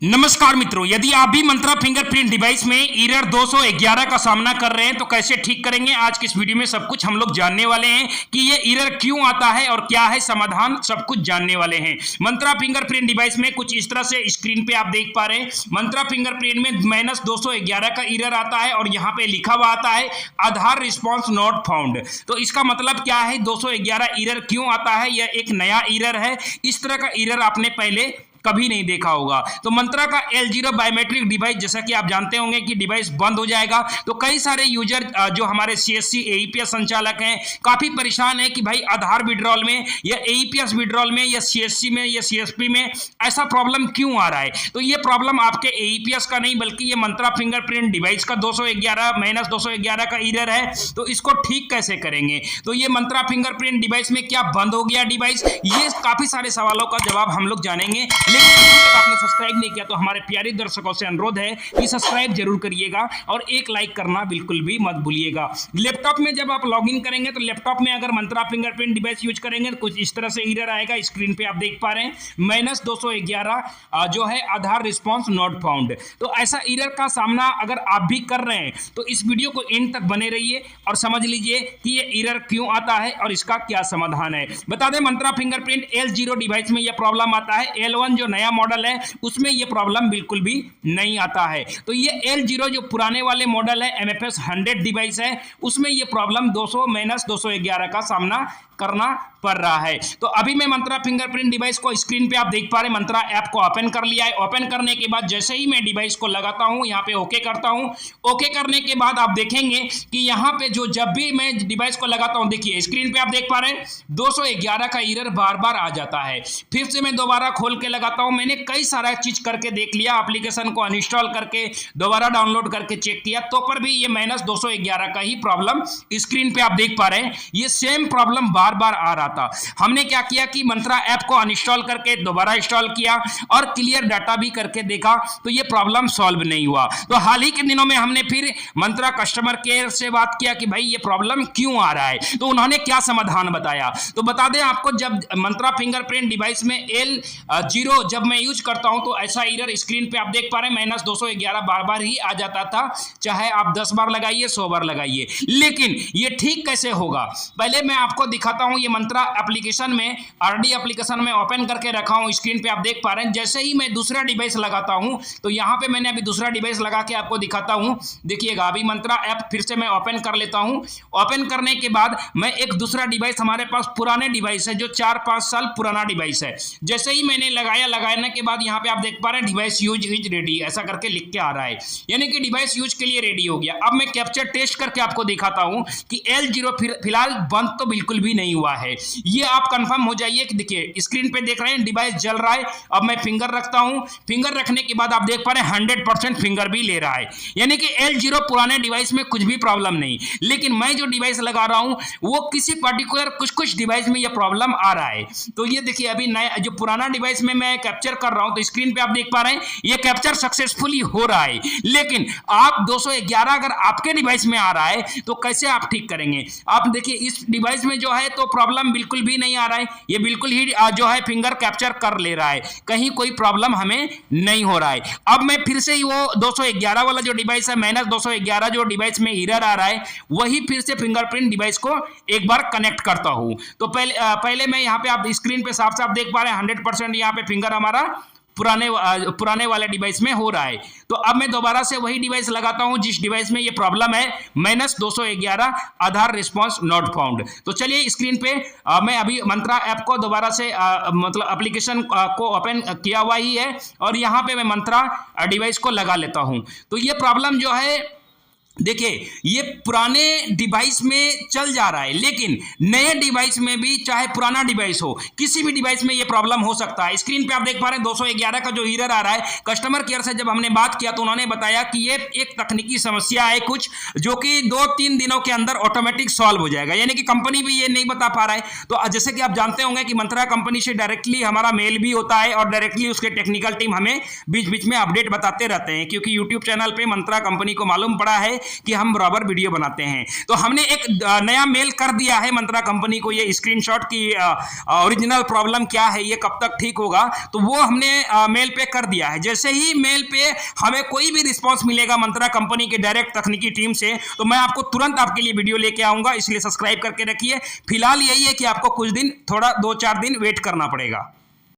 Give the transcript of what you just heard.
नमस्कार मित्रों, यदि आप भी मंत्रा फिंगरप्रिंट डिवाइस में एरर 211 का सामना कर रहे हैं तो कैसे ठीक करेंगे, आज की इस वीडियो में सब कुछ हम लोग जानने वाले हैं कि ये एरर क्यों आता है और क्या है समाधान, सब कुछ जानने वाले हैं। मंत्रा फिंगरप्रिंट डिवाइस में कुछ इस तरह से स्क्रीन पे आप देख पा रहे हैं, मंत्रा फिंगरप्रिंट में -211 का एरर आता है और यहाँ पे लिखा हुआ आता है आधार रिस्पॉन्स नॉट फाउंड। तो इसका मतलब क्या है, 211 एरर क्यों आता है? यह एक नया एरर है, इस तरह का एरर आपने पहले कभी नहीं देखा होगा। तो मंत्रा का L0 बायोमेट्रिक डिवाइस, जैसा कि आप जानते होंगे कि डिवाइस बंद हो जाएगा, तो कई सारे यूजर जो हमारे CSC AEPS संचालक हैं काफी परेशान है कि भाई आधार विड्रॉल में या AEPS विड्रॉल में या CSC में या CSP में ऐसा प्रॉब्लम क्यों आ रहा है। तो ये प्रॉब्लम आपके AEPS का नहीं बल्कि ये मंत्रा फिंगरप्रिंट डिवाइस का -211 का एरर है। तो इसको ठीक कैसे करेंगे? तो ये मंत्रा फिंगरप्रिंट डिवाइस में क्या बंद हो गया डिवाइस, ये काफी सारे सवालों का जवाब हम लोग जानेंगे। लेकिन अगर आपने सब्सक्राइब नहीं किया तो हमारे प्यारे दर्शकों से अनुरोध है कि सब्सक्राइब जरूर करिएगा और एक लाइक करना बिल्कुल भी मत भूलिएगा। लैपटॉप में जब आप लॉगिन करेंगे तो लैपटॉप में अगर मंत्रा फिंगरप्रिंट डिवाइस यूज करेंगे तो कुछ इस तरह से एरर आएगा। स्क्रीन पे आप देख पा रहे हैं -211 जो है आधार रिस्पॉन्स नॉट फाउंड। तो ऐसा एरर का सामना अगर आप भी कर रहे हैं तो इस वीडियो को एंड तक बने रहिए और समझ लीजिए कि ये एरर क्यों आता है और इसका क्या समाधान है। बता दें, मंत्रा फिंगरप्रिंट L0 डिवाइस में यह प्रॉब्लम आता है। L1 जो नया मॉडल है उसमें यह प्रॉब्लम बिल्कुल भी नहीं आता है। तो ये L0 जो पुराने वाले मॉडल है MFS 100 डिवाइस है, उसमें यह प्रॉब्लम 211 का सामना करना पड़ रहा है। तो अभी मैं मंत्रा फिंगरप्रिंट डिवाइस को स्क्रीन पे आप देख पा रहे हैं, मंत्रा ऐप को ओपन कर लिया है। ओपन करने के बाद जैसे ही मैं डिवाइस को लगाता हूं, यहां पे ओके करता हूं। ओके करने के बाद आप देखेंगे कि यहां पे जब भी मैं डिवाइस को लगाता हूं, देखिए स्क्रीन पे आप देख पा रहे हैं 211 का एरर बार बार आ जाता है। फिर से मैं दोबारा खोल के लगाता हूं। मैंने कई सारा चीज करके देख लिया, एप्लीकेशन को अनइंस्टॉल करके दोबारा डाउनलोड करके चेक किया, तो पर भी ये -211 का ही प्रॉब्लम स्क्रीन पे आप देख पा रहे हैं। ये सेम प्रॉब्लम बार बार आ रहा था। हमने क्या किया कि मंत्रा ऐप को अनइंस्टॉल करके दोबारा इंस्टॉल किया और क्लियर डाटा भी करके देखा, तो ये प्रॉब्लम सॉल्व नहीं हुआ। तो हाल ही के दिनों में हमने फिर मंत्रा कस्टमर केयर से बात किया कि भाई ये प्रॉब्लम क्यों आ रहा है। तो उन्होंने क्या समाधान बताया, तो बता दें आपको, जब मंत्रा फिंगरप्रिंट डिवाइस में L0 जब मैं यूज करता हूं तो ऐसा एरर स्क्रीन पे आप देख पा रहे हैं -211 बार बार ही आ जाता था, चाहे आप 10 बार लगाइए 100 बार लगाइए। लेकिन ये ठीक कैसे होगा, पहले मैं आपको दिखाता हूं। ये मंत्रा एप्लीकेशन में RD एप्लीकेशन में ओपन करके रखा हूं। स्क्रीन पे आप देख पा रहे हैं, जैसे ही मैं दूसरा डिवाइस लगाता हूं तो यहां पे मैंने अभी दूसरा डिवाइस लगा के आपको दिखाता हूं। देखिएगा, अभी मंत्रा ऐप फिर से मैं ओपन कर लेता हूं। ओपन करने के बाद मैं एक दूसरा डिवाइस, हमारे पास पुराने डिवाइस है जो 4-5 साल पुराना डिवाइस है, जैसे ही मैंने लगाने के बाद यहां पे आप देख पा रहे हैं डिवाइस यूज इज रेडी, ऐसा करके लिख के आ रहा है, यानी कि डिवाइस यूज के लिए रेडी हो गया। अब मैं कैप्चर टेस्ट करके आपको दिखाता हूं कि L0 फिलहाल बंद तो बिल्कुल भी नहीं हुआ है। ये आप कंफर्म हो जाइए कि देखिए स्क्रीन पे देख रहे हैं डिवाइस जल रहा है। अब मैं फिंगर रखता हूं, फिंगर रखने के बाद आप देख पा रहे हैं 100% फिंगर भी ले रहा है, यानी कि L0 पुराने डिवाइस में कुछ भी प्रॉब्लम नहीं। लेकिन मैं जो डिवाइस लगा रहा हूं वो किसी पर्टिकुलर कुछ डिवाइस में ये प्रॉब्लम आ रहा है। तो ये देखिए, अभी नया जो पुराना डिवाइस में मैं कैप्चर कर रहा हूं तो स्क्रीन पे आप देख पा रहे हैं ये कैप्चर सक्सेसफुली हो रहा है। लेकिन आप 211 अगर आपके डिवाइस में आ रहा है तो कैसे आप ठीक करेंगे? आप देखिए इस डिवाइस में जो है तो प्रॉब्लम बिल्कुल भी नहीं आ रहा है, ये बिल्कुल ही जो है फिंगर कैप्चर कर ले रहा है, कहीं कोई प्रॉब्लम हमें नहीं हो रहा है। अब मैं फिर से ही वो 211 वाला जो डिवाइस है, -211 जो डिवाइस में एरर आ रहा है, वही फिर से फिंगरप्रिंट डिवाइस को एक बार कनेक्ट करता हूं। तो पहले मैं यहां पे आप स्क्रीन पे साफ साफ देख पा रहे हैं 100% यहां पे फिंगर हमारा पुराने वाले डिवाइस में हो रहा है। तो अब मैं दोबारा से वही डिवाइस लगाता हूं जिस डिवाइस में ये प्रॉब्लम है, -211 आधार रिस्पॉन्स नॉट फाउंड। तो चलिए स्क्रीन पे मैं अभी मंत्रा ऐप को दोबारा से मतलब एप्लीकेशन को ओपन किया हुआ ही है और यहां पे मैं मंत्रा डिवाइस को लगा लेता हूं। तो ये प्रॉब्लम जो है, देखिए ये पुराने डिवाइस में चल जा रहा है, लेकिन नए डिवाइस में भी, चाहे पुराना डिवाइस हो, किसी भी डिवाइस में ये प्रॉब्लम हो सकता है। स्क्रीन पे आप देख पा रहे हैं 211 का जो एरर आ रहा है, कस्टमर केयर से जब हमने बात किया तो उन्होंने बताया कि ये एक तकनीकी समस्या है कुछ, जो कि 2-3 दिनों के अंदर ऑटोमेटिक सॉल्व हो जाएगा, यानी कि कंपनी भी ये नहीं बता पा रहा है। तो जैसे कि आप जानते होंगे कि मंत्रा कंपनी से डायरेक्टली हमारा मेल भी होता है और डायरेक्टली उसके टेक्निकल टीम हमें बीच बीच में अपडेट बताते रहते हैं, क्योंकि यूट्यूब चैनल पर मंत्रा कंपनी को मालूम पड़ा है कि हम बराबर वीडियो बनाते हैं। तो हमने एक नया मेल कर दिया है मंत्रा कंपनी को, ये स्क्रीनशॉट की ओरिजिनल प्रॉब्लम क्या है, ये कब तक ठीक होगा, तो वो हमने मेल पे कर दिया है। जैसे ही मेल पे हमें कोई भी रिस्पांस मिलेगा मंत्रा कंपनी के डायरेक्ट तकनीकी टीम से, तो मैं आपको तुरंत आपके लिए वीडियो लेके आऊंगा, इसलिए सब्सक्राइब करके रखिए। फिलहाल यही है कि आपको कुछ दिन, थोड़ा 2-4 दिन वेट करना पड़ेगा।